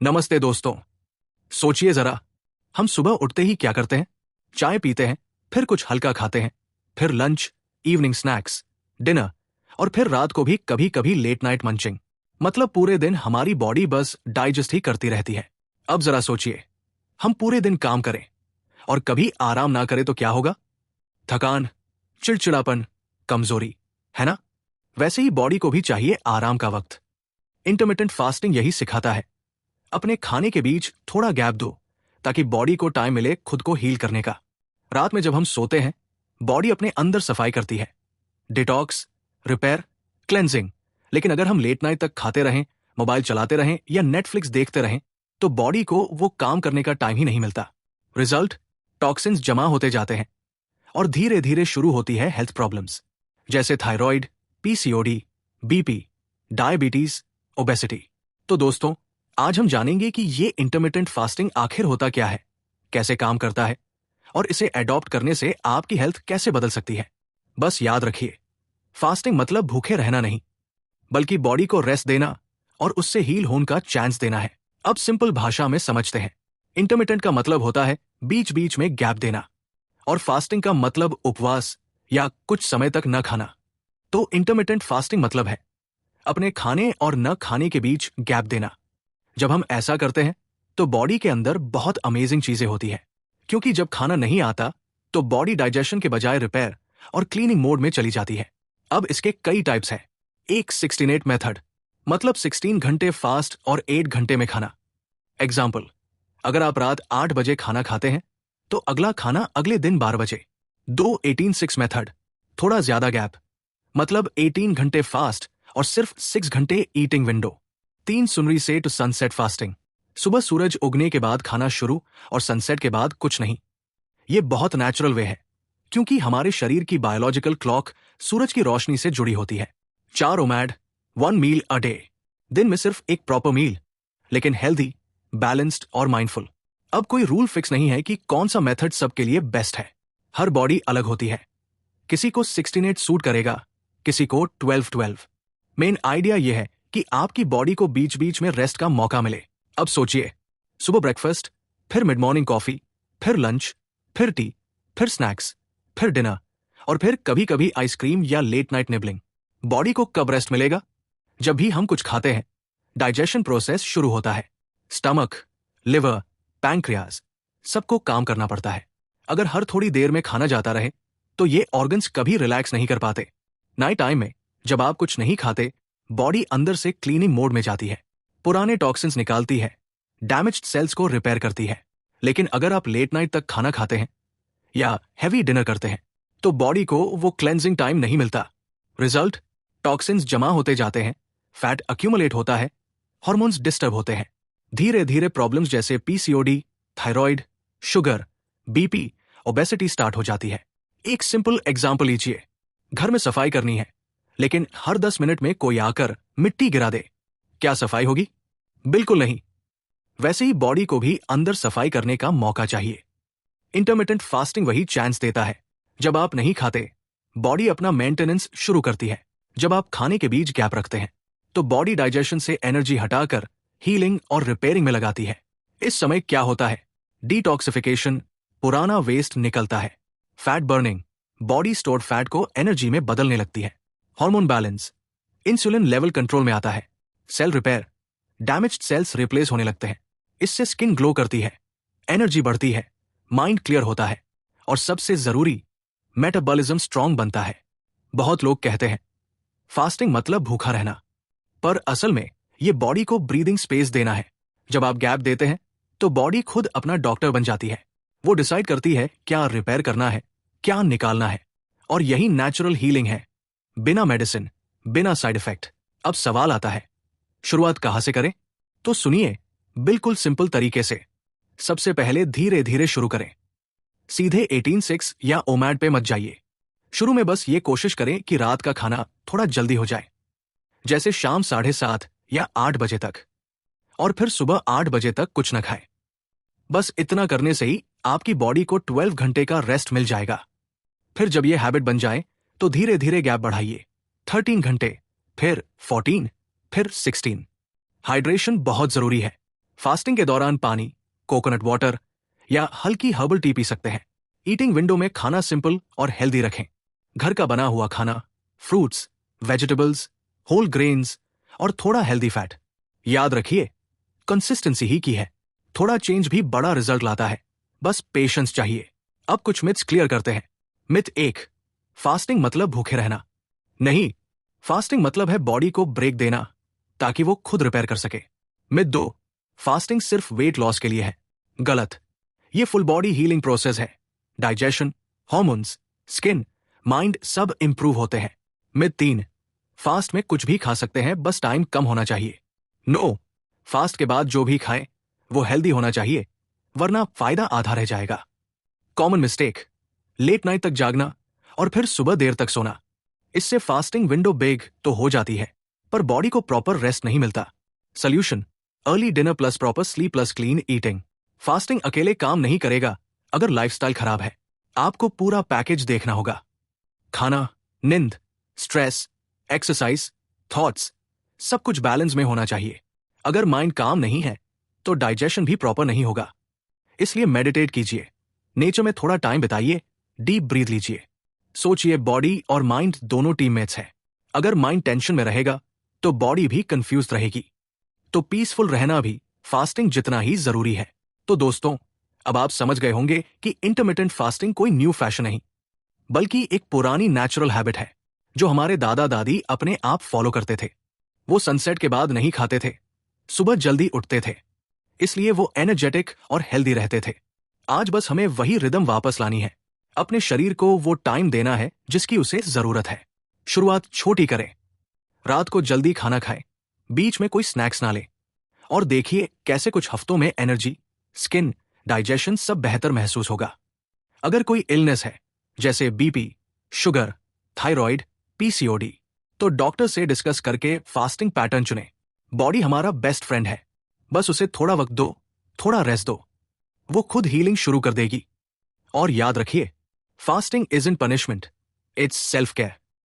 नमस्ते दोस्तों। सोचिए जरा, हम सुबह उठते ही क्या करते हैं? चाय पीते हैं, फिर कुछ हल्का खाते हैं, फिर लंच, इवनिंग स्नैक्स, डिनर, और फिर रात को भी कभी कभी लेट नाइट मंचिंग। मतलब पूरे दिन हमारी बॉडी बस डाइजेस्ट ही करती रहती है। अब जरा सोचिए, हम पूरे दिन काम करें और कभी आराम ना करें तो क्या होगा? थकान, चिड़चिड़ापन, कमजोरी, है ना? वैसे ही बॉडी को भी चाहिए आराम का वक्त। इंटरमिटेंट फास्टिंग यही सिखाता है। अपने खाने के बीच थोड़ा गैप दो ताकि बॉडी को टाइम मिले खुद को हील करने का। रात में जब हम सोते हैं, बॉडी अपने अंदर सफाई करती है, डिटॉक्स, रिपेयर, क्लेंजिंग। लेकिन अगर हम लेट नाइट तक खाते रहें, मोबाइल चलाते रहें या नेटफ्लिक्स देखते रहें, तो बॉडी को वो काम करने का टाइम ही नहीं मिलता। रिजल्ट, टॉक्सिन्स जमा होते जाते हैं और धीरे धीरे शुरू होती है हेल्थ प्रॉब्लम्स, जैसे thyroid, PCOD, BP, diabetes, obesity. तो दोस्तों, आज हम जानेंगे कि ये इंटरमिटेंट फास्टिंग आखिर होता क्या है, कैसे काम करता है और इसे अडॉप्ट करने से आपकी हेल्थ कैसे बदल सकती है। बस याद रखिए, फास्टिंग मतलब भूखे रहना नहीं, बल्कि बॉडी को रेस्ट देना और उससे हील होने का चांस देना है। अब सिंपल भाषा में समझते हैं। इंटरमिटेंट का मतलब होता है बीच बीच में गैप देना, और फास्टिंग का मतलब उपवास या कुछ समय तक न खाना। तो इंटरमिटेंट फास्टिंग मतलब है अपने खाने और न खाने के बीच गैप देना। जब हम ऐसा करते हैं तो बॉडी के अंदर बहुत अमेजिंग चीजें होती है, क्योंकि जब खाना नहीं आता तो बॉडी डाइजेशन के बजाय रिपेयर और क्लीनिंग मोड में चली जाती है। अब इसके कई टाइप्स हैं। एक 16-8 मेथड, मतलब 16 घंटे फास्ट और 8 घंटे में खाना। एग्जाम्पल, अगर आप रात 8 बजे खाना खाते हैं तो अगला खाना अगले दिन 12 बजे। दो 18-6 मेथड, थोड़ा ज्यादा गैप, मतलब 18 घंटे फास्ट और सिर्फ 6 घंटे ईटिंग विंडो। 3 सुनरी से टू सनसेट फास्टिंग, सुबह सूरज उगने के बाद खाना शुरू और सनसेट के बाद कुछ नहीं। ये बहुत नेचुरल वे है, क्योंकि हमारे शरीर की बायोलॉजिकल क्लॉक सूरज की रोशनी से जुड़ी होती है। 4 ओमैड, 1 मील अ डे, दिन में सिर्फ एक प्रॉपर मील, लेकिन हेल्दी, बैलेंस्ड और माइंडफुल। अब कोई रूल फिक्स नहीं है कि कौन सा मेथड सबके लिए बेस्ट है। हर बॉडी अलग होती है, किसी को 16-8 सूट करेगा, किसी को 12-12। मेन आइडिया यह है कि आपकी बॉडी को बीच बीच में रेस्ट का मौका मिले। अब सोचिए, सुबह ब्रेकफास्ट, फिर मिड मॉर्निंग कॉफी, फिर लंच, फिर टी, फिर स्नैक्स, फिर डिनर, और फिर कभी कभी आइसक्रीम या लेट नाइट निबलिंग। बॉडी को कब रेस्ट मिलेगा? जब भी हम कुछ खाते हैं, डाइजेशन प्रोसेस शुरू होता है। स्टमक, लिवर, पैंक्रियाज, सबको काम करना पड़ता है। अगर हर थोड़ी देर में खाना जाता रहे तो ये ऑर्गन्स कभी रिलैक्स नहीं कर पाते। नाइट टाइम में जब आप कुछ नहीं खाते, बॉडी अंदर से क्लीनिंग मोड में जाती है, पुराने टॉक्सिन्स निकालती है, डैमेज्ड सेल्स को रिपेयर करती है। लेकिन अगर आप लेट नाइट तक खाना खाते हैं या हैवी डिनर करते हैं तो बॉडी को वो क्लेंजिंग टाइम नहीं मिलता। रिजल्ट, टॉक्सिन्स जमा होते जाते हैं, फैट अक्यूमुलेट होता है, हार्मोन्स डिस्टर्ब होते हैं। धीरे धीरे प्रॉब्लम्स जैसे PCOD, thyroid, sugar, BP, obesity start हो जाती है। एक सिंपल एग्जाम्पल लीजिए, घर में सफाई करनी है, लेकिन हर 10 मिनट में कोई आकर मिट्टी गिरा दे, क्या सफाई होगी? बिल्कुल नहीं। वैसे ही बॉडी को भी अंदर सफाई करने का मौका चाहिए। इंटरमिटेंट फास्टिंग वही चांस देता है। जब आप नहीं खाते, बॉडी अपना मेंटेनेंस शुरू करती है। जब आप खाने के बीच गैप रखते हैं तो बॉडी डाइजेशन से एनर्जी हटाकर हीलिंग और रिपेयरिंग में लगाती है। इस समय क्या होता है? डिटॉक्सिफिकेशन, पुराना वेस्ट निकलता है। Fat burning, body stored fat को एनर्जी में बदलने लगती है। Hormone balance, insulin level control में आता है। Cell repair, damaged cells replace होने लगते हैं। इससे स्किन ग्लो करती है, एनर्जी बढ़ती है, माइंड क्लियर होता है, और सबसे जरूरी, मेटाबॉलिज्म स्ट्रांग बनता है। बहुत लोग कहते हैं फास्टिंग मतलब भूखा रहना, पर असल में ये बॉडी को ब्रीदिंग स्पेस देना है। जब आप गैप देते हैं तो बॉडी खुद अपना डॉक्टर बन जाती है। वो डिसाइड करती है क्या रिपेयर करना है, क्या निकालना है, और यही नेचुरल हीलिंग है, बिना मेडिसिन, बिना साइड इफेक्ट। अब सवाल आता है, शुरुआत कहां से करें? तो सुनिए, बिल्कुल सिंपल तरीके से। सबसे पहले धीरे धीरे शुरू करें। सीधे 18-6 या ओमैड पे मत जाइए। शुरू में बस ये कोशिश करें कि रात का खाना थोड़ा जल्दी हो जाए, जैसे शाम 7:30 या 8 बजे तक, और फिर सुबह 8 बजे तक कुछ न खाएं। बस इतना करने से ही आपकी बॉडी को 12 घंटे का रेस्ट मिल जाएगा। फिर जब ये हैबिट बन जाए तो धीरे धीरे गैप बढ़ाइए, 13 घंटे, फिर 14, फिर 16। हाइड्रेशन बहुत जरूरी है। फास्टिंग के दौरान पानी, कोकोनट वाटर या हल्की हर्बल टी पी सकते हैं। ईटिंग विंडो में खाना सिंपल और हेल्दी रखें। घर का बना हुआ खाना, फ्रूट्स, वेजिटेबल्स, होल ग्रेन्स और थोड़ा हेल्दी फैट। याद रखिए, कंसिस्टेंसी ही की है। थोड़ा चेंज भी बड़ा रिजल्ट लाता है, बस पेशेंस चाहिए। अब कुछ मिथ्स क्लियर करते हैं। मिथ 1, फास्टिंग मतलब भूखे रहना। नहीं, फास्टिंग मतलब है बॉडी को ब्रेक देना ताकि वो खुद रिपेयर कर सके। मिथ 2, फास्टिंग सिर्फ वेट लॉस के लिए है। गलत, ये फुल बॉडी हीलिंग प्रोसेस है। डाइजेशन, हॉर्मोन्स, स्किन, माइंड सब इंप्रूव होते हैं। मिथ 3, फास्ट में कुछ भी खा सकते हैं, बस टाइम कम होना चाहिए। नो, फास्ट के बाद जो भी खाएं वो हेल्दी होना चाहिए, वरना फायदा आधा रह जाएगा। कॉमन मिस्टेक, लेट नाइट तक जागना और फिर सुबह देर तक सोना। इससे फास्टिंग विंडो बिग तो हो जाती है, पर बॉडी को प्रॉपर रेस्ट नहीं मिलता। Solution, early dinner plus proper sleep plus clean eating. Fasting अकेले काम नहीं करेगा अगर लाइफस्टाइल खराब है। आपको पूरा पैकेज देखना होगा। खाना, नींद, स्ट्रेस, एक्सरसाइज, थॉट्स, सब कुछ बैलेंस में होना चाहिए। अगर माइंड काम नहीं है तो डाइजेशन भी प्रॉपर नहीं होगा। इसलिए मेडिटेट कीजिए, नेचर में थोड़ा टाइम बिताइए, डीप ब्रीथ लीजिए। सोचिए, बॉडी और माइंड दोनों टीममेट्स हैं। अगर माइंड टेंशन में रहेगा तो बॉडी भी कंफ्यूज रहेगी। तो पीसफुल रहना भी फास्टिंग जितना ही जरूरी है। तो दोस्तों, अब आप समझ गए होंगे कि इंटरमिटेंट फास्टिंग कोई न्यू फैशन नहीं, बल्कि एक पुरानी नेचुरल हैबिट है जो हमारे दादा दादी अपने आप फॉलो करते थे। वो सनसेट के बाद नहीं खाते थे, सुबह जल्दी उठते थे, इसलिए वो एनर्जेटिक और हेल्दी रहते थे। आज बस हमें वही रिदम वापस लानी है। अपने शरीर को वो टाइम देना है जिसकी उसे जरूरत है। शुरुआत छोटी करें। रात को जल्दी खाना खाएं, बीच में कोई स्नैक्स ना लें, और देखिए कैसे कुछ हफ्तों में एनर्जी, स्किन, डाइजेशन सब बेहतर महसूस होगा। अगर कोई इलनेस है जैसे बीपी, शुगर, थायराइड, पीसीओडी, तो डॉक्टर से डिस्कस करके फास्टिंग पैटर्न चुनें। बॉडी हमारा बेस्ट फ्रेंड है, बस उसे थोड़ा वक्त दो, थोड़ा रेस्ट दो, वो खुद हीलिंग शुरू कर देगी। और याद रखिए, fasting isn't punishment, it's self care.